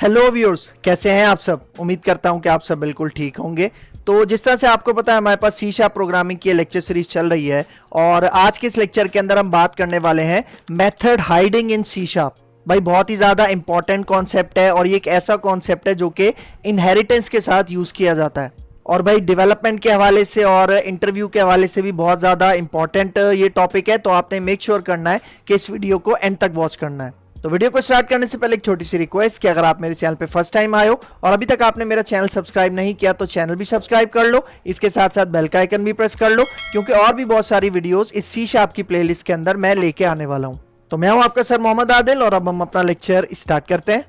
Hello viewers, कैसे हैं आप सब। उम्मीद करता हूं कि आप सब बिल्कुल ठीक होंगे। तो जिस तरह से आपको पता है, हमारे पास सी शार्प प्रोग्रामिंग की लेक्चर सीरीज चल रही है और आज के इस लेक्चर के अंदर हम बात करने वाले हैं method hiding in C sharp. भाई बहुत ही ज़्यादा इंपॉर्टेंट कॉन्सेप्ट है और ये एक ऐसा कॉन्सेप्ट है जो कि इनहेरिटेंस के साथ यूज़ किया जाता है और भाई डेवलपमेंट के हवाले से और इंटरव्यू के हवाले से भी बहुत ज़्यादा इंपॉर्टेंट ये टॉपिक है। तो आपने मेक श्योर करना है कि इस वीडियो को एंड तक वॉच करना है। तो वीडियो को स्टार्ट करने से पहले एक छोटी सी रिक्वेस्ट कि अगर आप मेरे चैनल पे फर्स्ट टाइम आए हो और अभी तक आपने मेरा चैनल सब्सक्राइब नहीं किया तो चैनल भी सब्सक्राइब कर लो, इसके साथ साथ बेल का आइकन भी प्रेस कर लो, क्योंकि और भी बहुत सारी वीडियोस इस सी शार्प की प्लेलिस्ट के अंदर मैं लेके आने वाला हूं। तो मैं हूं आपका सर मोहम्मद आदिल और अब हम अपना लेक्चर स्टार्ट करते हैं।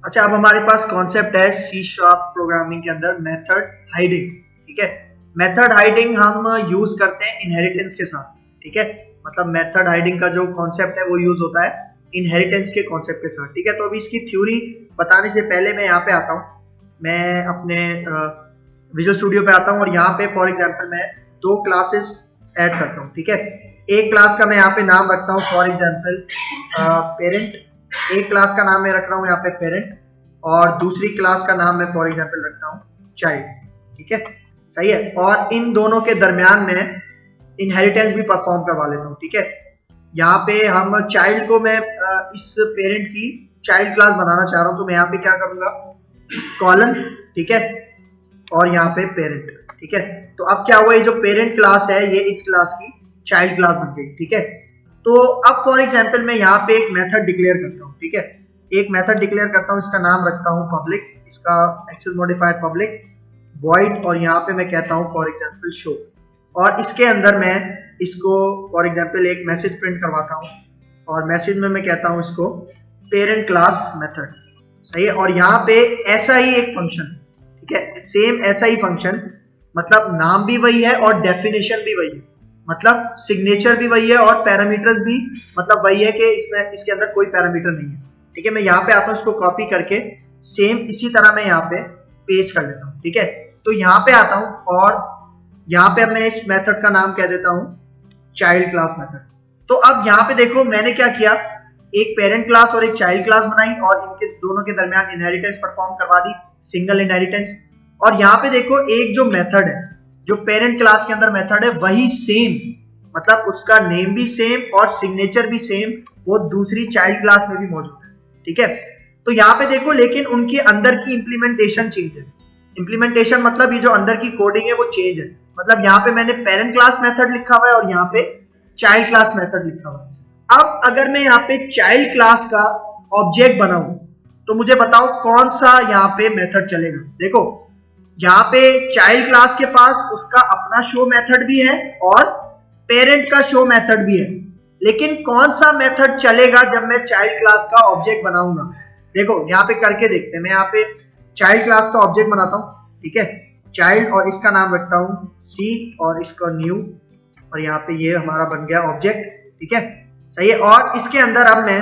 अच्छा, अब हमारे पास कॉन्सेप्ट है सी शार्प प्रोग्रामिंग के अंदर मेथड हाइडिंग। ठीक है, मेथड हाइडिंग हम यूज करते हैं इनहेरिटेंस के साथ। ठीक है, मतलब मेथड हाइडिंग का जो कॉन्सेप्ट है वो यूज होता है इनहेरिटेंस के कॉन्सेप्ट के साथ। ठीक है, तो अभी इसकी थ्योरी बताने से पहले मैं यहाँ पे आता हूँ, मैं अपने विजुअल स्टूडियो पे आता हूँ और यहाँ पे फॉर एग्जाम्पल मैं दो क्लासेस ऐड करता हूँ। ठीक है, एक क्लास का मैं यहाँ पे नाम रखता हूँ फॉर एग्जाम्पल पेरेंट, एक क्लास का नाम मैं रख रहा हूँ यहाँ पे पेरेंट और दूसरी क्लास का नाम मैं फॉर एग्जाम्पल रखता हूँ चाइल्ड। ठीक है, सही है, और इन दोनों के दरमियान में इनहेरिटेंस भी परफॉर्म करवा लेता हूँ। ठीक है, यहाँ पे हम चाइल्ड को मैं इस पेरेंट की चाइल्ड क्लास बनाना चाह रहा हूँ, तो मैं यहाँ पे क्या करूंगा, कॉलन। ठीक है, और यहाँ पे पेरेंट। ठीक है, तो अब क्या हुआ, ये जो पेरेंट क्लास है ये इस क्लास की चाइल्ड क्लास बन गई। ठीक है, तो अब फॉर एग्जाम्पल मैं यहाँ पे एक मेथड डिक्लेयर करता हूँ। ठीक है, एक मेथड डिक्लेयर करता हूँ, इसका नाम रखता हूँ पब्लिक, इसका एक्सेस मॉडिफायर पब्लिक वॉइड, और यहाँ पे मैं कहता हूँ फॉर एग्जाम्पल शो, और इसके अंदर मैं इसको फॉर एग्जाम्पल एक मैसेज प्रिंट करवाता हूँ और मैसेज में मैं कहता हूँ इसको पेरेंट क्लास मेथड। सही है, और यहाँ पे ऐसा ही एक फंक्शन, ठीक है, सेम ऐसा ही फंक्शन, मतलब नाम भी वही है और डेफिनेशन भी वही है, मतलब सिग्नेचर भी वही है और पैरामीटर्स भी मतलब वही है कि इसमें इसके अंदर कोई पैरामीटर नहीं है। ठीक है, मैं यहाँ पे आता हूँ, इसको कॉपी करके सेम इसी तरह मैं यहाँ पे पेस्ट कर लेता हूँ। ठीक है, तो यहाँ पे आता हूँ और यहाँ पे मैं इस मेथड का नाम कह देता हूँ चाइल्ड क्लास मेथड। तो अब यहाँ पे देखो मैंने क्या किया, एक पेरेंट क्लास और एक चाइल्ड क्लास बनाई और इनके दोनों के दरमियान इनहेरिटेंस परफॉर्म करवा दी, सिंगल इनहेरिटेंस। और यहाँ पे देखो एक जो मेथड है, जो पेरेंट क्लास के अंदर मेथड है वही सेम, मतलब उसका नेम भी सेम और सिग्नेचर भी सेम, वो दूसरी चाइल्ड क्लास में भी मौजूद है। ठीक है, तो यहाँ पे देखो लेकिन उनकी अंदर की इंप्लीमेंटेशन चेंज है। इंप्लीमेंटेशन मतलब ये जो अंदर की कोडिंग है वो चेंज है, मतलब यहाँ पे मैंने पेरेंट क्लास मेथड लिखा हुआ है और यहाँ पे चाइल्ड क्लास मेथड लिखा हुआ है। अब अगर मैं यहाँ पे चाइल्ड क्लास का ऑब्जेक्ट बनाऊं तो मुझे बताओ कौन सा यहाँ पे मेथड चलेगा। देखो यहाँ पे चाइल्ड क्लास के पास उसका अपना शो मेथड भी है और पेरेंट का शो मेथड भी है, लेकिन कौन सा मेथड चलेगा जब मैं चाइल्ड क्लास का ऑब्जेक्ट बनाऊंगा। देखो यहाँ पे करके देखते हैं, मैं यहाँ पे चाइल्ड क्लास का ऑब्जेक्ट बनाता हूँ। ठीक है, चाइल्ड और इसका नाम रखता हूँ सी और इसका न्यू, और यहाँ पे ये हमारा बन गया ऑब्जेक्ट। ठीक है, सही है, और इसके अंदर अब मैं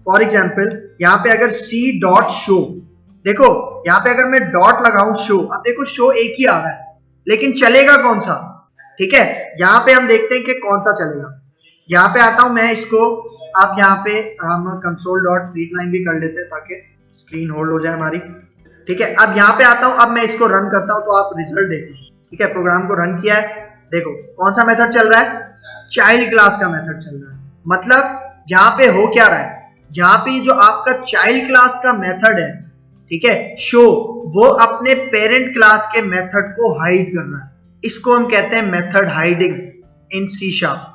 फॉर एग्जाम्पल यहाँ पे अगर सी डॉट शो, देखो यहाँ पे अगर मैं डॉट लगाऊं शो, अब देखो शो एक ही आ रहा है लेकिन चलेगा कौन सा। ठीक है, यहाँ पे हम देखते हैं कि कौन सा चलेगा। यहाँ पे आता हूं मैं इसको, अब यहाँ पे हम कंसोल डॉट रीड लाइन भी कर लेते हैं ताकि स्क्रीन होल्ड हो जाए हमारी। ठीक है, अब यहाँ पे आता हूं, अब मैं इसको रन करता हूं तो आप रिजल्ट देखो। ठीक है, प्रोग्राम को रन किया है, देखो कौन सा मेथड चल रहा है, चाइल्ड क्लास का मेथड चल रहा है। मतलब यहाँ पे हो क्या रहा है, यहाँ पे जो आपका चाइल्ड क्लास का मेथड है, ठीक है, शो, वो अपने पेरेंट क्लास के मेथड को हाइड कर रहा है। इसको हम कहते हैं method hiding in C sharp.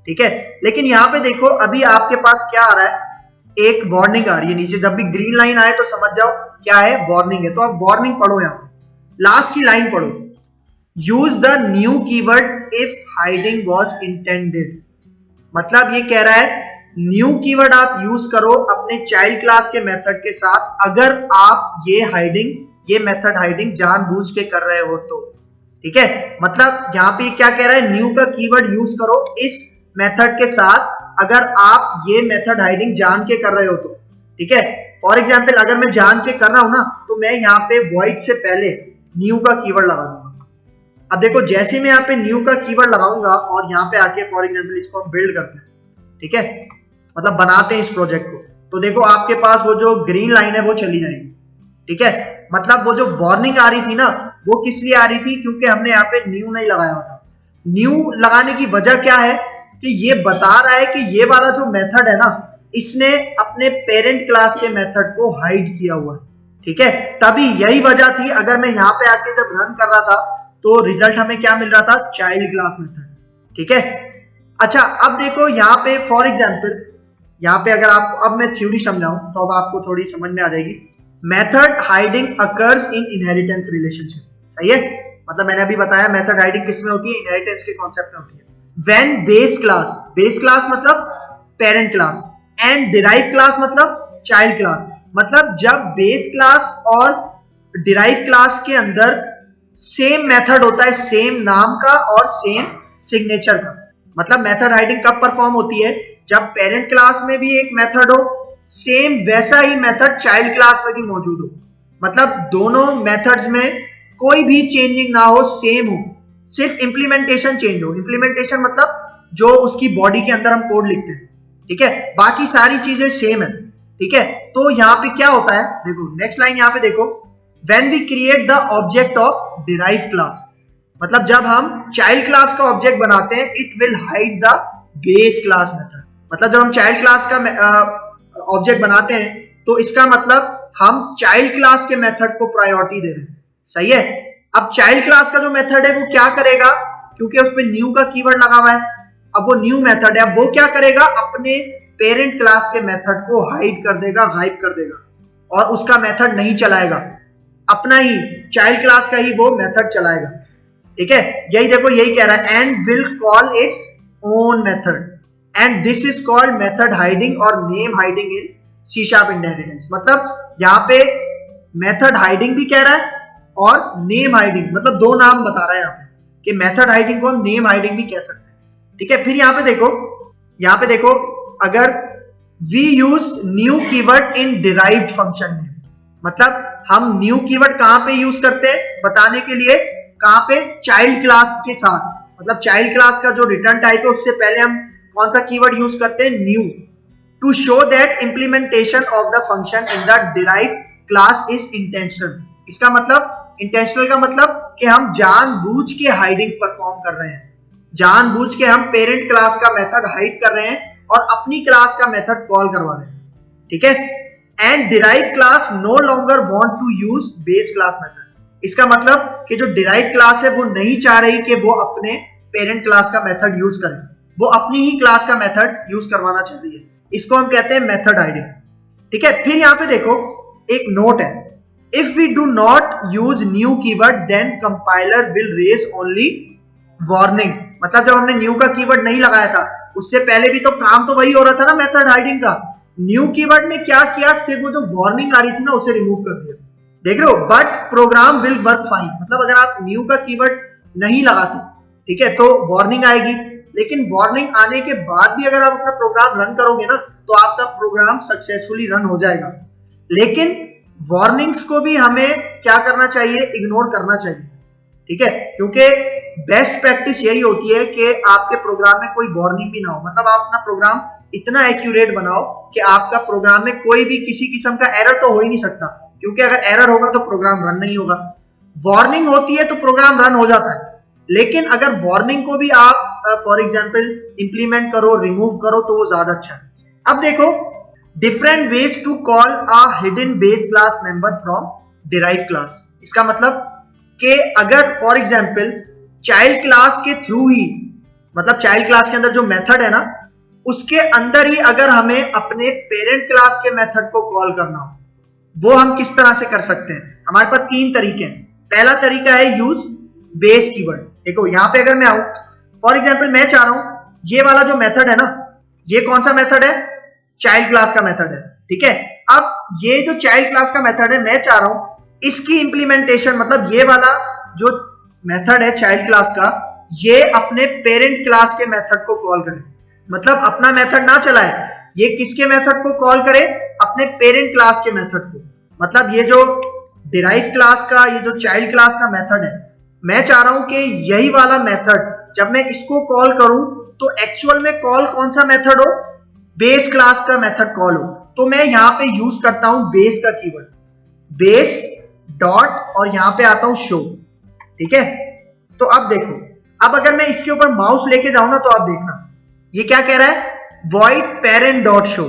ठीक है, लेकिन यहाँ पे देखो अभी आपके पास क्या आ रहा है, एक वार्निंग आ रही है नीचे, जब भी ग्रीन लाइन आए तो समझ जाओ क्या है, वार्निंग है। तो आप वार्निंग पढ़ो, यहाँ लास्ट की लाइन पढ़ो, use the new keyword if hiding was intended. मतलब ये कह रहा है न्यू कीवर्ड आप यूज करो अपने चाइल्ड क्लास के मेथड के साथ अगर आप ये मेथड हाइडिंग जानबूझ के कर रहे हो तो। ठीक है, मतलब यहाँ पे क्या कह रहा है, न्यू का कीवर्ड यूज करो इस मेथड के साथ अगर आप ये मेथड हाइडिंग जान के कर रहे हो तो। ठीक है, फॉर एग्जाम्पल अगर मैं जान के कर रहा हूं ना तो मैं यहाँ पे वॉइड से पहले न्यू का कीवर्ड लगा दूंगा। अब देखो जैसे मैं यहाँ पे न्यू का कीवर्ड लगाऊंगा और यहाँ पे आके फॉर एग्जांपल इसको हम बिल्ड करते हैं, ठीक है, मतलब बनाते हैं इस प्रोजेक्ट को, तो देखो आपके पास वो जो ग्रीन लाइन है वो चली जाएगी, ठीक है। मतलब वो जो वार्निंग आ रही थी ना, वो किस लिए आ रही थी, क्योंकि हमने यहाँ पे न्यू नहीं लगाया था। न्यू लगाने की वजह क्या है कि ये बता रहा है कि ये वाला जो मेथड है ना, इसने अपने पेरेंट क्लास के मेथड को हाइड किया हुआ है, ठीक है। तभी यही वजह थी, अगर मैं यहाँ पे आके जब रन कर रहा था तो रिजल्ट हमें क्या मिल रहा था, चाइल्ड क्लास मेथड, ठीक है। अच्छा अब देखो यहाँ पे फॉर एग्जाम्पल, यहाँ पे अगर आप, अब मैं थ्योरी समझाऊं तो अब आपको थोड़ी समझ में आ जाएगी। Method hiding occurs in inheritance relationship, सही है, मतलब मैंने अभी बताया मेथड हाइडिंग किसमें होती है, इनहेरिटेंस के कॉन्सेप्ट में होती है। व्हेन बेस क्लास मतलब parent class and derive class मतलब चाइल्ड क्लास, मतलब जब बेस क्लास और डिराइव क्लास के अंदर सेम मेथड होता है, सेम नाम का और सेम सिग्नेचर का, मतलब मेथड हाइडिंग कब परफॉर्म होती है, जब पेरेंट क्लास में भी एक मेथड हो, सेम वैसा ही मेथड चाइल्ड क्लास में भी मौजूद हो, मतलब दोनों मेथड्स में कोई भी चेंजिंग ना हो, सेम हो, सिर्फ इंप्लीमेंटेशन चेंज हो। इंप्लीमेंटेशन मतलब जो उसकी बॉडी के अंदर हम कोड लिखते हैं, ठीक है, बाकी सारी चीजें सेम है, ठीक है। तो यहाँ पे क्या होता है, देखो नेक्स्ट लाइन यहाँ पे देखो, when we create the object of derive class, मतलब जब हम चाइल्ड क्लास का ऑब्जेक्ट बनाते हैं, it will hide the base class method, मतलब जब हम चाइल्ड क्लास का ऑब्जेक्ट बनाते हैं तो इसका मतलब हम चाइल्ड क्लास के मेथड को प्रायोरिटी दे रहे हैं, सही है। अब चाइल्ड क्लास का जो मेथड है वो क्या करेगा, क्योंकि उस पर न्यू का कीवर्ड लगा हुआ है, अब वो न्यू मेथड है, अब वो क्या करेगा, अपने पेरेंट क्लास के मेथड को हाइड कर देगा, गायब कर देगा और उसका मेथड नहीं चलाएगा, अपना ही चाइल्ड क्लास का ही वो मेथड चलाएगा, ठीक है। यही देखो यही कह रहा है, and will call its own method and this is called method hiding और name hiding in C sharp inheritance. मतलब यहाँ पे मेथड हाइडिंग भी कह रहा है और नेम हाइडिंग, मतलब दो नाम बता रहा है यहाँ पे कि मेथड हाइडिंग को हम नेम हाइडिंग भी कह सकते हैं, ठीक है। फिर यहाँ पे देखो अगर we use new keyword in derived function में, मतलब हम न्यू कीवर्ड कहां पे यूज करते हैं बताने के लिए, कहां पे, चाइल्ड क्लास के साथ, मतलब चाइल्ड क्लास का जो रिटर्न टाइप है उससे पहले हम कौन सा कीवर्ड यूज करते हैं, new, to show that implementation of the function in the derived class is intentional. इसका मतलब, इंटेंशनल का मतलब कि हम जानबूझ के हाइडिंग परफॉर्म कर रहे हैं, जानबूझ के हम पेरेंट क्लास का मेथड हाइड कर रहे हैं और अपनी क्लास का मेथड कॉल करवा रहे हैं, ठीक है। And derive class no longer want to use base class method, इसका मतलब कि जो डिराइव क्लास है वो नहीं चाह रही कि वो अपने पेरेंट क्लास का मेथड यूज करे, वो अपनी ही क्लास का मेथड यूज करवाना चाह रही है, इसको हम कहते हैं मेथड हाइडिंग, ठीक है। फिर यहाँ पे देखो एक नोट है, if we do not use new keyword then compiler will raise only warning, मतलब जब हमने न्यू का कीवर्ड नहीं लगाया था उससे पहले भी तो काम तो वही हो रहा था ना मेथड हाइडिंग का, न्यू कीवर्ड ने क्या किया, सिर्फ वो जो वार्निंग आ रही थी ना उसे रिमूव कर दिया, देख रहे हो। But program will work fine, मतलब अगर आप न्यू का कीवर्ड नहीं लगाते, ठीक है, तो वार्निंग आएगी, लेकिन वार्निंग आने के बाद भी अगर आप अपना प्रोग्राम रन करोगे ना तो आपका प्रोग्राम सक्सेसफुली रन हो जाएगा। लेकिन वार्निंग्स को भी हमें क्या करना चाहिए, इग्नोर करना चाहिए, ठीक है, क्योंकि बेस्ट प्रैक्टिस यही होती है कि आपके प्रोग्राम में कोई वार्निंग भी ना हो, मतलब आप अपना प्रोग्राम इतना एक्यूरेट बनाओ कि आपका प्रोग्राम में कोई भी किसी किस्म का एरर तो हो ही नहीं सकता, क्योंकि अगर एरर होगा तो प्रोग्राम रन नहीं होगा। वार्निंग होती है तो प्रोग्राम रन हो जाता है, लेकिन अगर वार्निंग को भी आप फॉर एग्जांपल इंप्लीमेंट करो, रिमूव करो तो वो ज्यादा अच्छा है। अब देखो different ways to call a hidden base class member from derive class, इसका मतलब कि अगर फॉर एग्जांपल चाइल्ड क्लास के थ्रू ही, मतलब चाइल्ड क्लास के अंदर जो मेथड है ना उसके अंदर ही अगर हमें अपने पेरेंट क्लास के मेथड को कॉल करना हो, वो हम किस तरह से कर सकते हैं। हमारे पास तीन तरीके हैं। पहला तरीका है यूज बेस कीवर्ड। देखो यहां पे अगर मैं आऊं, फॉर एग्जांपल मैं चाह रहा हूं ये वाला जो मेथड है ना, ये कौन सा मेथड है, चाइल्ड क्लास का मेथड है, ठीक है। अब ये जो चाइल्ड क्लास का मेथड है मैं चाह रहा हूं इसकी इंप्लीमेंटेशन, मतलब ये वाला जो मेथड है चाइल्ड क्लास का, ये अपने पेरेंट क्लास के मेथड को कॉल करे, मतलब अपना मेथड ना चलाए, ये किसके मेथड को कॉल करे, अपने पेरेंट क्लास के मेथड को। मतलब ये जो डिराइव क्लास का, ये जो चाइल्ड क्लास का मेथड है मैं चाह रहा हूं कि यही वाला मेथड जब मैं इसको कॉल करूं तो एक्चुअल में कॉल कौन सा मेथड हो, बेस क्लास का मेथड कॉल हो। तो मैं यहां पे यूज करता हूं बेस का कीवर्ड, बेस डॉट और यहां पे आता हूं शो। ठीक है, तो अब देखो, अब अगर मैं इसके ऊपर माउस लेके जाऊं ना तो आप देखना ये क्या कह रहा है, void parent डॉट शो।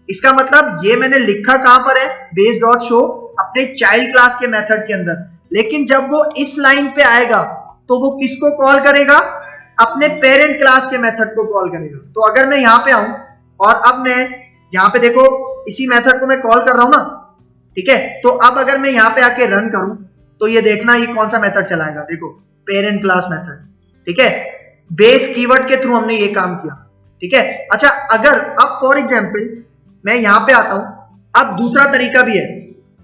इसका मतलब ये मैंने लिखा कहां पर है, बेस डॉट शो अपने चाइल्ड क्लास के मेथड के अंदर, लेकिन जब वो इस लाइन पे आएगा तो वो किसको कॉल करेगा, अपने पेरेंट क्लास के मेथड को कॉल करेगा। तो अगर मैं यहां पे आऊं और अब मैं यहां पे देखो इसी मेथड को मैं कॉल कर रहा हूं ना, ठीक है, तो अब अगर मैं यहां पे आके रन करूं तो ये देखना ये कौन सा मेथड चलाएगा, देखो पेरेंट क्लास मेथड। ठीक है, बेस कीवर्ड के थ्रू हमने ये काम किया। ठीक है, अच्छा अगर अब फॉर एग्जांपल मैं यहां पे आता हूं, अब दूसरा तरीका भी है,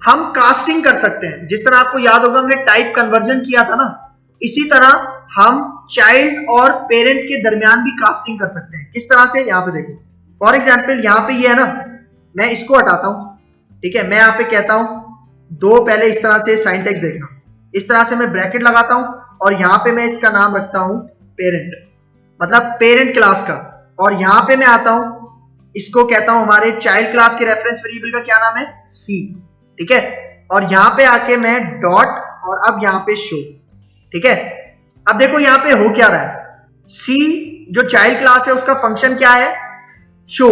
हम कास्टिंग कर सकते हैं। जिस तरह आपको याद होगा हमने टाइप कन्वर्जन किया था ना, इसी तरह हम चाइल्ड और पेरेंट के दरमियान भी कास्टिंग कर सकते हैं। किस तरह से, यहां पे देखो फॉर एग्जांपल यहां पे ये है ना, मैं इसको हटाता हूं। ठीक है, मैं यहां पे कहता हूं दो, पहले इस तरह से साइंटेक्स देखना, इस तरह से मैं ब्रैकेट लगाता हूं और यहां पे मैं इसका नाम रखता हूं पेरेंट, मतलब पेरेंट क्लास का, और यहां पे मैं आता हूं इसको कहता हूं हमारे चाइल्ड क्लास के रेफरेंस वेरिएबल का क्या नाम है, सी। ठीक है, और यहां पे आके मैं डॉट और अब यहां पे शो। ठीक है, अब देखो यहां पे हो क्या रहा है, सी जो चाइल्ड क्लास है उसका फंक्शन क्या है, शो,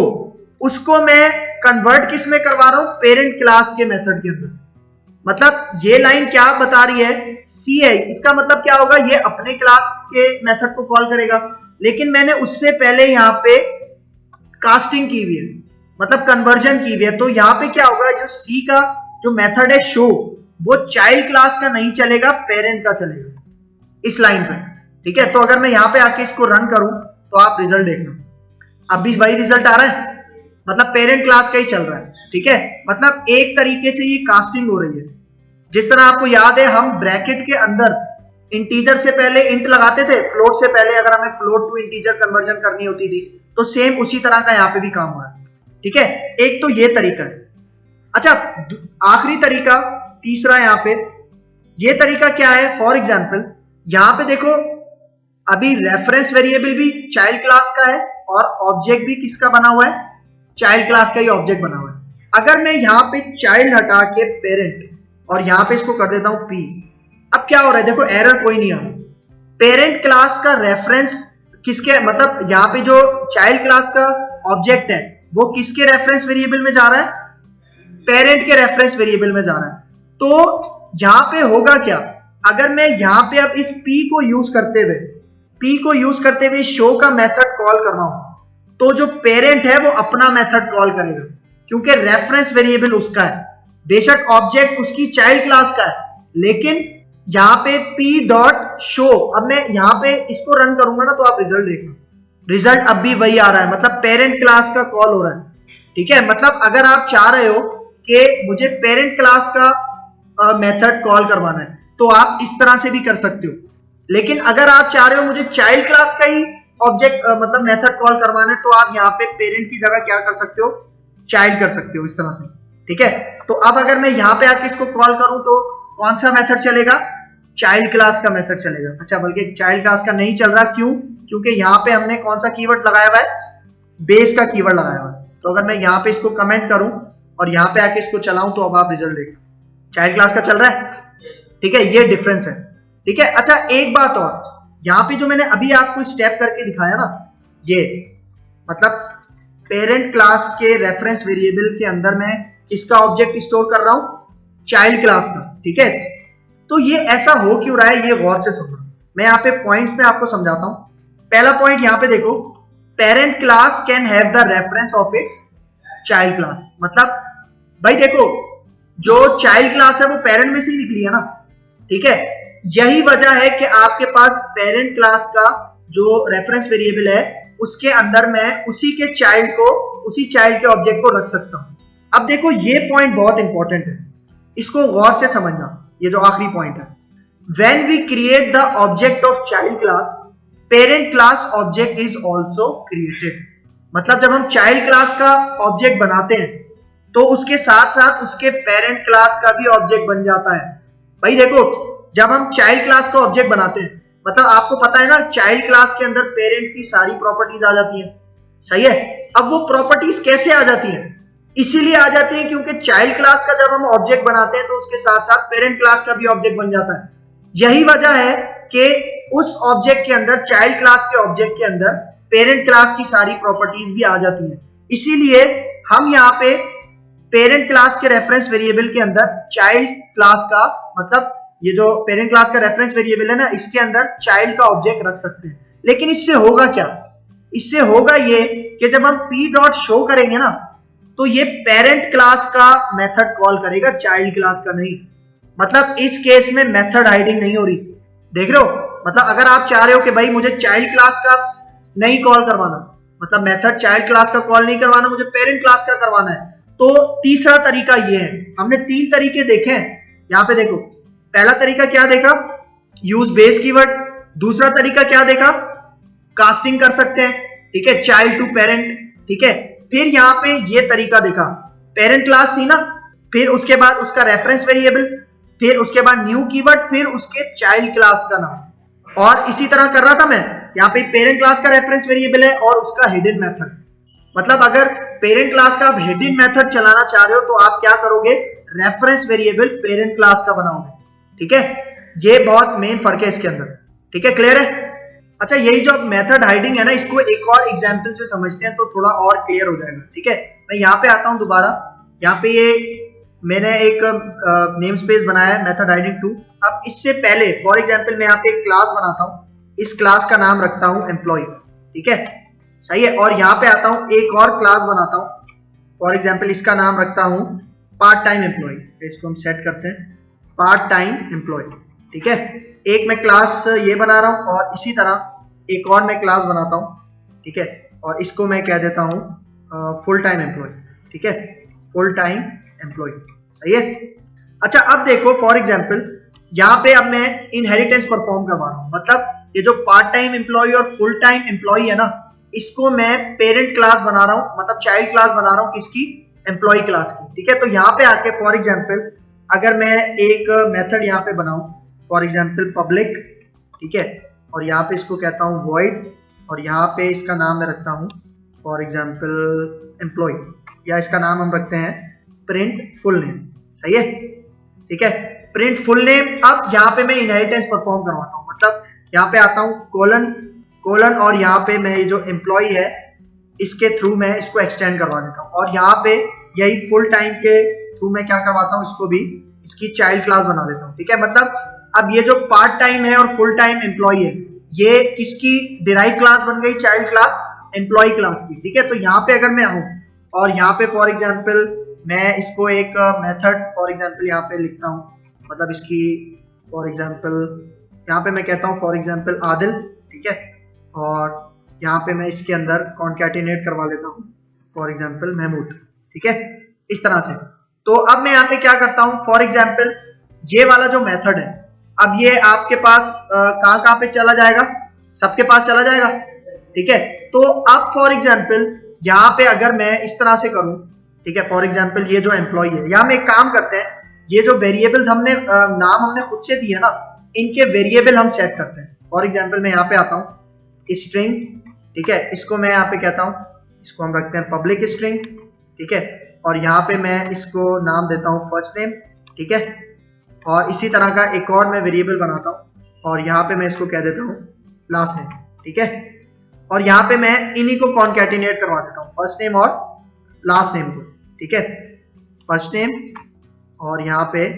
उसको मैं कन्वर्ट किस में करवा रहा हूं, पेरेंट क्लास के मेथड के अंदर। मतलब ये लाइन क्या बता रही है, सी है, इसका मतलब क्या होगा, ये अपने क्लास के मेथड को कॉल करेगा, लेकिन मैंने उससे पहले यहां पे कास्टिंग की हुई है, मतलब कन्वर्जन की हुई है। तो यहां पे क्या होगा, जो सी का जो मेथड है शो, वो चाइल्ड क्लास का नहीं चलेगा, पेरेंट का चलेगा इस लाइन पे। ठीक है, तो अगर मैं यहां पे आके इसको रन करूं तो आप रिजल्ट देखना, अब भी वही रिजल्ट आ रहा है, मतलब पेरेंट क्लास का ही चल रहा है। ठीक है, मतलब एक तरीके से ये कास्टिंग हो रही है। जिस तरह आपको याद है हम ब्रैकेट के अंदर इंटीजर से पहले इंट लगाते थे, फ्लोट से पहले अगर हमें फ्लोट टू इंटीजर कन्वर्जन करनी होती थी, तो सेम उसी तरह का यहाँ पे भी काम हो रहा है। ठीक है, एक तो ये तरीका है। अच्छा आखिरी तरीका, तीसरा यहाँ पे ये तरीका क्या है, फॉर एग्जाम्पल यहां पे देखो अभी रेफरेंस वेरिएबल भी चाइल्ड क्लास का है और ऑब्जेक्ट भी किसका बना हुआ है, चाइल्ड क्लास का ही ऑब्जेक्ट बना हुआ है। अगर मैं यहां पे चाइल्ड हटा के पेरेंट और यहां पे इसको कर देता हूं पी, अब क्या हो रहा है, देखो एरर कोई नहीं आ रहा, पेरेंट क्लास का रेफरेंस किसके, मतलब यहां पे जो चाइल्ड क्लास का ऑब्जेक्ट है वो किसके रेफरेंस वेरिएबल में जा रहा है, पेरेंट के रेफरेंस वेरिएबल में जा रहा है। तो यहां पे होगा क्या, अगर मैं यहां पे अब इस p को यूज करते हुए शो का मेथड कॉल कर रहा हूं, तो जो पेरेंट है वो अपना मेथड कॉल करेगा, क्योंकि रेफरेंस वेरिएबल उसका है। बेशक ऑब्जेक्ट उसकी चाइल्ड क्लास का है, लेकिन यहां पे p डॉट शो, अब मैं यहां पे इसको रन करूंगा ना तो आप रिजल्ट देखना, रिजल्ट अब भी वही आ रहा है, मतलब पेरेंट क्लास का कॉल हो रहा है। ठीक है, मतलब अगर आप चाह रहे हो कि मुझे पेरेंट क्लास का मेथड कॉल करवाना है तो आप इस तरह से भी कर सकते हो, लेकिन अगर आप चाह रहे हो मुझे चाइल्ड क्लास का ही ऑब्जेक्ट मतलब मेथड कॉल करवाना है तो आप यहाँ पे पेरेंट की जगह क्या कर सकते हो, चाइल्ड कर सकते हो, इस तरह से। ठीक है, तो अब अगर मैं यहाँ पे आके इसको कॉल करूं तो कौन सा मेथड चलेगा, चाइल्ड क्लास का मेथड चलेगा। अच्छा बल्कि चाइल्ड क्लास का नहीं चल रहा, क्यों, क्योंकि यहाँ पे हमने कौन सा कीवर्ड लगाया हुआ है, बेस का कीवर्ड लगाया हुआ है। तो अगर मैं यहाँ पे इसको कमेंट करूं और यहाँ पे आके इसको चलाऊं तो अब आप रिजल्ट देखो, चाइल्ड क्लास का चल रहा है। ठीक है, ये डिफरेंस है। ठीक है, अच्छा एक बात और, यहाँ पे जो मैंने अभी आपको स्टेप करके दिखाया ना, ये मतलब पेरेंट क्लास के रेफरेंस वेरिएबल के अंदर मैं किसका ऑब्जेक्ट स्टोर कर रहा हूं, चाइल्ड क्लास का। ठीक है, तो ये ऐसा हो क्यों रहा है, ये गौर से सुनना, मैं यहाँ पे पॉइंट्स में आपको समझाता हूं। पहला पॉइंट यहाँ पे देखो, parent class can have the reference of its child class, मतलब भाई देखो जो चाइल्ड क्लास है वो पेरेंट में से ही निकली है ना। ठीक है, यही वजह है कि आपके पास पेरेंट क्लास का जो रेफरेंस वेरिएबल है उसके अंदर मैं उसी के चाइल्ड को, उसी चाइल्ड के ऑब्जेक्ट को रख सकता हूं। अब देखो ये पॉइंट बहुत इंपॉर्टेंट है, इसको गौर से समझना, ये जो आखिरी पॉइंट है, when we create the object of child class, parent class object is also created. मतलब जब हम चाइल्ड क्लास का ऑब्जेक्ट बनाते हैं तो उसके साथ साथ उसके पेरेंट क्लास का भी ऑब्जेक्ट बन जाता है। भाई देखो जब हम चाइल्ड क्लास का ऑब्जेक्ट बनाते हैं, मतलब आपको पता है ना चाइल्ड क्लास के अंदर पेरेंट की सारी प्रॉपर्टीज आ जाती हैं, सही है। अब वो प्रॉपर्टीज कैसे आ जाती हैं? इसीलिए आ जाती है क्योंकि चाइल्ड क्लास का जब हम ऑब्जेक्ट बनाते हैं तो उसके साथ साथ पेरेंट क्लास का भी ऑब्जेक्ट बन जाता है। यही वजह है कि उस ऑब्जेक्ट के अंदर, चाइल्ड क्लास के ऑब्जेक्ट के अंदर पेरेंट क्लास की सारी प्रॉपर्टीज भी आ जाती हैं। इसीलिए हम यहाँ पे पेरेंट क्लास के रेफरेंस वेरिएबल के अंदर चाइल्ड क्लास का, मतलब ये जो पेरेंट क्लास का रेफरेंस वेरिएबल है ना, इसके अंदर चाइल्ड का ऑब्जेक्ट रख सकते हैं। लेकिन इससे होगा क्या? इससे होगा ये कि जब हम p डॉट शो करेंगे ना, तो ये पेरेंट क्लास का मेथड कॉल करेगा, चाइल्ड क्लास का नहीं। मतलब इस केस में मेथड हाइडिंग नहीं हो रही, देख रहे हो? मतलब अगर आप चाह रहे हो कि भाई मुझे चाइल्ड क्लास का नहीं कॉल करवाना, मतलब मेथड चाइल्ड क्लास का कॉल नहीं करवाना, मुझे पेरेंट क्लास का करवाना है, तो तीसरा तरीका ये है। हमने 3 तरीके देखे हैं, यहाँ पे देखो। पहला तरीका क्या देखा? Use base keyword. दूसरा तरीका क्या देखा? कास्टिंग कर सकते हैं, ठीक है, चाइल्ड टू पेरेंट, ठीक है। फिर यहाँ पे ये तरीका देखा, पेरेंट क्लास थी ना, फिर उसके बाद उसका रेफरेंस वेरिएबल, फिर उसके बाद न्यू कीवर्ड, फिर उसके चाइल्ड क्लास का नाम। और इसी तरह कर रहा था मैं, यहाँ पे पेरेंट क्लास का रेफरेंस वेरिएबल है और उसका हिडन मेथड। मतलब अगर पेरेंट क्लास का आप हिडन मेथड चलाना चाह रहे हो तो आप क्या करोगे? रेफरेंस वेरिएबल पेरेंट क्लास का बनाओगे, ठीक है। ये बहुत मेन फर्क है इसके अंदर, ठीक है, क्लियर है? अच्छा, यही जो मेथड हाइडिंग है ना, इसको एक और एग्जांपल से समझते हैं तो थोड़ा और क्लियर हो जाएगा, ठीक है। मैं यहाँ पे आता हूँ दोबारा, यहाँ पे ये मैंने एक नेम स्पेस बनाया है मेथड हाइडिंग 2। अब इससे पहले फॉर एग्जांपल मैं यहाँ पे एक क्लास बनाता हूँ, इस क्लास का नाम रखता हूँ एम्प्लॉय, ठीक है, सही है। और यहाँ पे आता हूँ, एक और क्लास बनाता हूँ, फॉर एग्जांपल इसका नाम रखता हूँ पार्ट टाइम एम्प्लॉय। इसको हम सेट करते हैं पार्ट टाइम एम्प्लॉय, ठीक है। एक मैं क्लास ये बना रहा हूँ और इसी तरह एक और मैं क्लास बनाता हूँ, ठीक है, और इसको मैं कह देता हूँ फुल टाइम एम्प्लॉय, ठीक है, फुल टाइम एम्प्लॉय, सही है। अच्छा, अब देखो फॉर एग्जांपल यहाँ पे अब मैं इनहेरिटेंस परफॉर्म करवा रहा हूँ, मतलब ये जो पार्ट टाइम एम्प्लॉय और फुल टाइम एम्प्लॉय है ना, इसको मैं पेरेंट क्लास बना रहा हूँ, मतलब चाइल्ड क्लास बना रहा हूँ, किसकी? एम्प्लॉय क्लास की, ठीक है। तो यहाँ पे आके फॉर एग्जांपल अगर मैं एक मेथड यहाँ पे बनाऊं, फॉर एग्जांपल पब्लिक, ठीक है, और यहाँ पे इसको कहता हूँ void, और यहाँ पे इसका नाम मैं रखता हूँ फॉर एग्जांपल एम्प्लॉय, या इसका नाम हम रखते हैं प्रिंट फुल नेम, सही है, ठीक है, प्रिंट फुल नेम। अब यहाँ पे मैं इनहेरिटेंस परफॉर्म करवाता हूँ, मतलब यहाँ पे आता हूँ कोलन और यहाँ पे मैं ये जो एम्प्लॉय है इसके थ्रू मैं इसको एक्सटेंड करवा देता हूँ, और यहाँ पे यही फुल टाइम के थ्रू मैं क्या करवाता हूँ, इसको भी इसकी चाइल्ड क्लास बना देता हूँ, ठीक है। मतलब अब ये जो पार्ट टाइम है और फुल टाइम एम्प्लॉय है, ये किसकी डिराइव क्लास बन गई? चाइल्ड क्लास एम्प्लॉय क्लास की, ठीक है। तो यहाँ पे अगर मैं आऊँ और यहाँ पे फॉर एग्जांपल मैं इसको एक मेथड फॉर एग्जांपल यहाँ पे लिखता हूँ, मतलब इसकी फॉर एग्जांपल यहाँ पे मैं कहता हूँ फॉर एग्जांपल आदिल, ठीक है, और यहाँ पे मैं इसके अंदर कॉन्कैटिनेट करवा लेता हूँ फॉर एग्जांपल महमूद, ठीक है, इस तरह से। तो अब मैं यहाँ पे क्या करता हूँ, फॉर एग्जांपल ये वाला जो मेथड है, अब ये आपके पास कहाँ पे चला जाएगा? सबके पास चला जाएगा, ठीक है। तो अब फॉर एग्जांपल यहाँ पे अगर मैं इस तरह से करूँ, ठीक है, फॉर एग्जांपल ये जो एम्प्लॉय है, यहाँ में एक काम करते हैं, ये जो वेरिएबल्स हमने नाम हमने खुद से दिए ना, इनके वेरिएबल हम सेट करते हैं। फॉर एग्जांपल मैं यहाँ पे आता हूँ स्ट्रिंग, ठीक है, इसको मैं यहाँ पे कहता हूँ, इसको हम रखते हैं पब्लिक स्ट्रिंग, ठीक है, और यहाँ पे मैं इसको नाम देता हूँ फर्स्ट नेम, ठीक है, और इसी तरह का एक और मैं वेरिएबल बनाता हूँ और यहाँ पे मैं इसको कह देता हूँ लास्ट नेम, ठीक है, और यहाँ पे मैं इन्हीं को कॉन्कैटिनेट करवा देता हूँ, फर्स्ट नेम और लास्ट नेम को, ठीक है, फर्स्ट नेम और यहाँ पे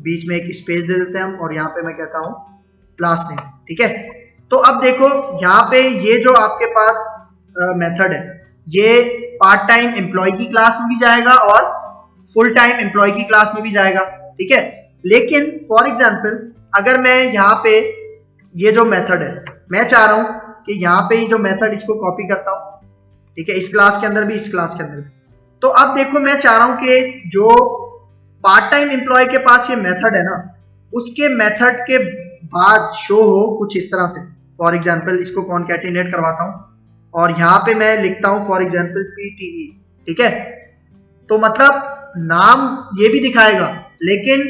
बीच में एक स्पेस दे देते हैं हम, और यहाँ पे मैं कहता हूँ लास्ट नेम, ठीक है। तो अब देखो यहाँ पे ये जो आपके पास मेथड है, ये पार्ट टाइम एम्प्लॉय की क्लास में भी जाएगा और फुल टाइम एम्प्लॉय की क्लास में भी जाएगा, ठीक है। लेकिन फॉर एग्जांपल अगर मैं यहाँ पे ये जो मेथड है, मैं चाह रहा हूँ कि यहाँ पे ये जो मेथड इसको कॉपी करता हूँ, ठीक है, इस क्लास के अंदर भी, इस क्लास के अंदर भी। तो अब देखो मैं चाह रहा हूँ कि जो पार्ट टाइम एम्प्लॉय के पास ये मेथड है ना, उसके मेथड के बाद शो हो कुछ इस तरह से। फॉर एग्जांपल इसको कॉन्कैटिनेट करवाता हूँ और यहाँ पे मैं लिखता हूँ फॉर एग्जांपल PTE, ठीक है। तो मतलब नाम ये भी दिखाएगा, लेकिन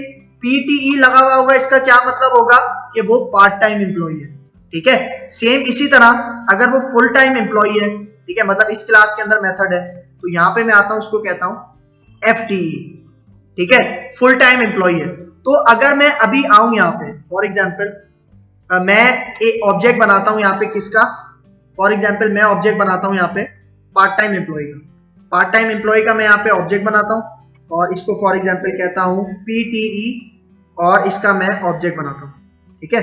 PTE लगा हुआ होगा, इसका क्या मतलब होगा कि वो पार्ट टाइम एम्प्लॉई है, ठीक है। सेम इसी तरह अगर वो फुल टाइम एम्प्लॉई है, ठीक है, मतलब इस क्लास के अंदर मेथड है, तो यहाँ पे मैं आता हूँ, उसको कहता हूँ FTE, ठीक है, फुल टाइम एम्प्लॉई है। तो अगर मैं अभी आऊं यहाँ पे, फॉर एग्जाम्पल मैं एक ऑब्जेक्ट बनाता हूं यहाँ पे, किसका, फॉर एग्जाम्पल मैं ऑब्जेक्ट बनाता हूं यहाँ पे पार्ट टाइम एम्प्लॉय का, पार्ट टाइम एम्प्लॉय का मैं यहाँ पे ऑब्जेक्ट बनाता हूं और इसको फॉर एग्जाम्पल कहता हूं PTE और इसका मैं ऑब्जेक्ट बनाता हूं, ठीक है,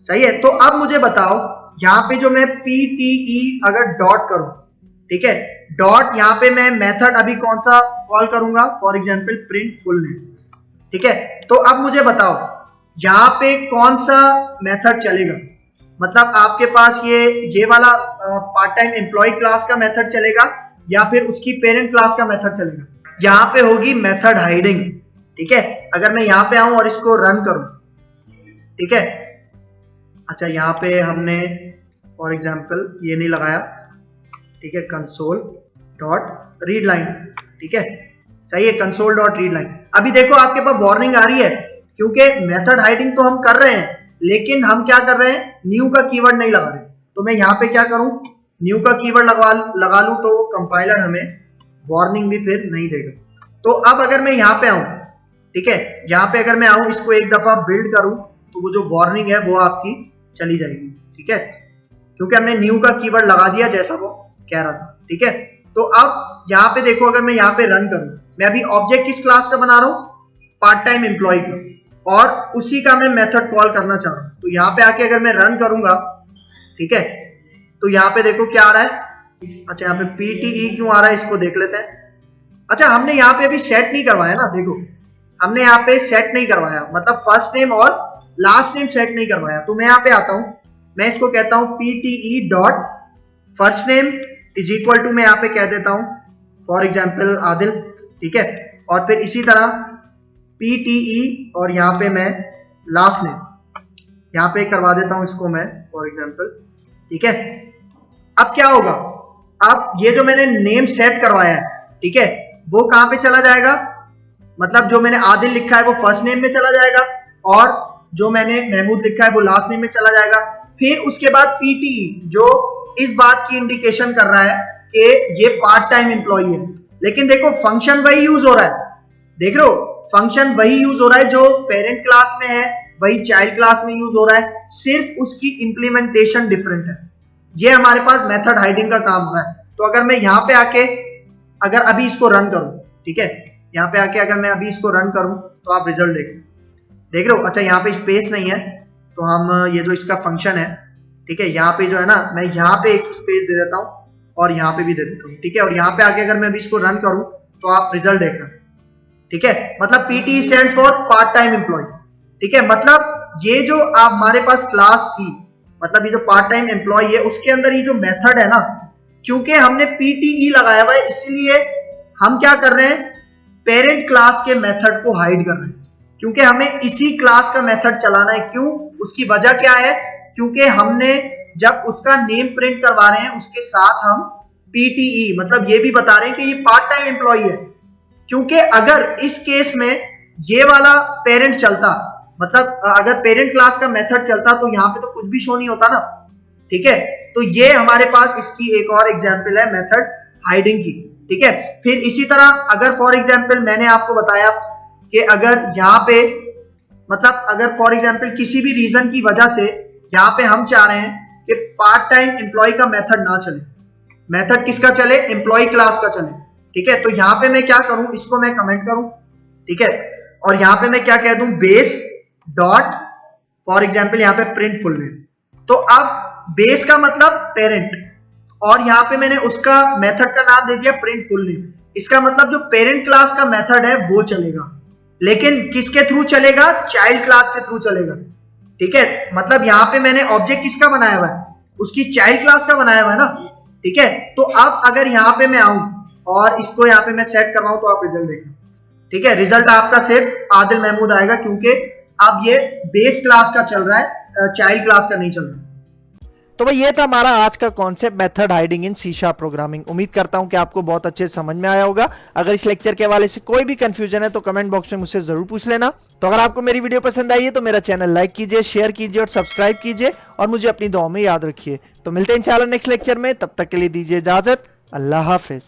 सही है। तो अब मुझे बताओ यहाँ पे जो मैं PTE अगर डॉट करूं, ठीक है, डॉट यहाँ पे मैं मेथड अभी कौन सा कॉल करूंगा, for example print full name, ठीक है। तो अब मुझे बताओ यहाँ पे कौन सा मेथड चलेगा, मतलब आपके पास ये वाला पार्ट टाइम एम्प्लॉय क्लास का मेथड चलेगा या फिर उसकी पेरेंट क्लास का मेथड चलेगा। यहाँ पे होगी मेथड हाइडिंग, ठीक है। अगर मैं यहाँ पे आऊं और इसको रन करूं, ठीक है, अच्छा यहाँ पे हमने फॉर एग्जाम्पल ये नहीं लगाया, ठीक है, कंसोल डॉट रीड लाइन, ठीक है, सही है, कंसोल डॉट रीड लाइन। अभी देखो आपके पास वार्निंग आ रही है क्योंकि मेथड हाइडिंग तो हम कर रहे हैं लेकिन हम क्या कर रहे हैं, न्यू का कीवर्ड नहीं लगा रहे। तो मैं यहाँ पे क्या करूं, न्यू का कीवर्ड लगा लूं तो कंपाइलर हमें वार्निंग भी फिर नहीं देगा। तो अब अगर मैं यहाँ पे आऊं, ठीक है, यहाँ पे अगर मैं आऊं, इसको एक दफा बिल्ड करूं तो वो जो वार्निंग है वो आपकी चली जाएगी, ठीक है, क्योंकि हमने न्यू का कीवर्ड लगा दिया जैसा वो कह रहा था, ठीक है। तो अब यहाँ पे देखो, अगर मैं यहाँ पे रन करूं, मैं अभी ऑब्जेक्ट किस क्लास का बना रहा हूं, पार्ट टाइम एम्प्लॉय का, और उसी का मैं मेथड कॉल करना चाह रहा हूं। तो यहाँ पे आके अगर मैं रन करूंगा, ठीक है, तो यहाँ पे देखो क्या आ रहा है, अच्छा यहाँ पे PTE क्यों आ रहा है इसको देख लेते हैं। अच्छा हमने यहाँ पे अभी सेट नहीं करवाया ना, देखो हमने यहाँ पे सेट नहीं करवाया, मतलब फर्स्ट नेम और लास्ट नेम सेट नहीं करवाया। तो मैं यहाँ पे आता हूं, मैं इसको कहता हूं PTE dot first name is equal to, मैं यहाँ पे कह देता हूं फॉर एग्जाम्पल आदिल, ठीक है, और फिर इसी तरह PTE और यहाँ पे मैं लास्ट नेम यहाँ पे करवा देता हूं इसको मैं फॉर एग्जाम्पल, ठीक है। अब क्या होगा, अब ये जो मैंने नेम सेट करवाया है, ठीक है, वो कहां पे चला जाएगा, मतलब जो मैंने आदिल लिखा है वो फर्स्ट नेम में चला जाएगा और जो मैंने महमूद लिखा है वो लास्ट नेम में चला जाएगा। फिर उसके बाद PTE जो इस बात की इंडिकेशन कर रहा है कि ये पार्ट टाइम एम्प्लॉय है, लेकिन देखो फंक्शन वही यूज हो रहा है, देख रहे हो, फंक्शन वही यूज हो रहा है जो पेरेंट क्लास में है, वही चाइल्ड क्लास में यूज हो रहा है, सिर्फ उसकी इंप्लीमेंटेशन डिफरेंट है। ये हमारे पास मेथड हाइडिंग का काम हो रहा है। तो अगर मैं यहाँ पे आके अगर अभी इसको रन करूं, ठीक है, यहाँ पे आके अगर मैं अभी इसको रन करूं तो आप रिजल्ट देख रहे हो। अच्छा यहाँ पे स्पेस नहीं है तो हम ये जो इसका फंक्शन है, ठीक है, यहाँ पे जो है ना, मैं यहाँ पे एक स्पेस दे देता हूँ और यहाँ पे भी दे देता हूँ, ठीक है, और यहाँ पे आके अगर मैं अभी इसको रन करूं तो आप रिजल्ट देखना, ठीक है, मतलब PTE stands for part time employ, ठीक है, मतलब ये जो आप हमारे पास क्लास थी, मतलब ये जो पार्ट टाइम एम्प्लॉय है उसके अंदर ये जो मेथड है ना, क्योंकि हमने PTE लगाया हुआ है इसलिए हम क्या कर रहे हैं, पेरेंट क्लास के मेथड को हाइड कर रहे हैं, क्योंकि हमें इसी क्लास का मेथड चलाना है। क्यों, उसकी वजह क्या है, क्योंकि हमने जब उसका नेम प्रिंट करवा रहे हैं उसके साथ हम PTE मतलब ये भी बता रहे हैं कि ये पार्ट टाइम एम्प्लॉय है, क्योंकि अगर इस केस में ये वाला पेरेंट चलता, मतलब अगर पेरेंट क्लास का मेथड चलता तो यहाँ पे तो कुछ भी शो नहीं होता ना, ठीक है। तो ये हमारे पास इसकी एक और एग्जांपल है मेथड हाइडिंग की, ठीक है। फिर इसी तरह अगर फॉर एग्जांपल मैंने आपको बताया कि अगर यहाँ पे मतलब अगर फॉर एग्जांपल किसी भी रीजन की वजह से यहाँ पे हम चाह रहे हैं कि पार्ट टाइम एम्प्लॉय का मेथड ना चले, मेथड किसका चले, एम्प्लॉय क्लास का चले, ठीक है। तो यहाँ पे मैं क्या करूं, इसको मैं कमेंट करूं, ठीक है, और यहाँ पे मैं क्या कह दूं, बेस डॉट फॉर एग्जांपल यहाँ पे प्रिंट फुल नेम। तो अब बेस का मतलब पेरेंट और यहाँ पे मैंने उसका मेथड का नाम दे दिया प्रिंट फुल नेम। इसका मतलब जो पेरेंट क्लास का मेथड है वो चलेगा, लेकिन किसके थ्रू चलेगा, चाइल्ड क्लास के थ्रू चलेगा, ठीक है। मतलब यहाँ पे मैंने ऑब्जेक्ट किसका बनाया हुआ है, उसकी चाइल्ड क्लास का बनाया हुआ है ना, ठीक है। तो अब अगर यहाँ पे मैं आऊं और इसको यहाँ पे मैं सेट करवाऊं तो आप रिजल्ट देखना, ठीक है, रिजल्ट आपका सिर्फ आदिल महमूद आएगा क्योंकि अब ये बेस क्लास का चल रहा है, चाइल्ड क्लास का नहीं चल रहा। तो भाई ये था हमारा आज का concept method hiding in C sharp programming. उम्मीद करता हूं कि आपको बहुत अच्छे से समझ में आया होगा। अगर इस लेक्चर के हवाले से कोई भी कंफ्यूजन है तो कमेंट बॉक्स में मुझसे जरूर पूछ लेना। तो अगर आपको मेरी वीडियो पसंद आई है तो मेरा चैनल लाइक कीजिए, शेयर कीजिए और सब्सक्राइब कीजिए और मुझे अपनी दुआओं में याद रखिए। तो मिलते हैं इंशाल्लाह नेक्स्ट लेक्चर में, तब तक के लिए दीजिए इजाजत। अल्लाह हाफिज।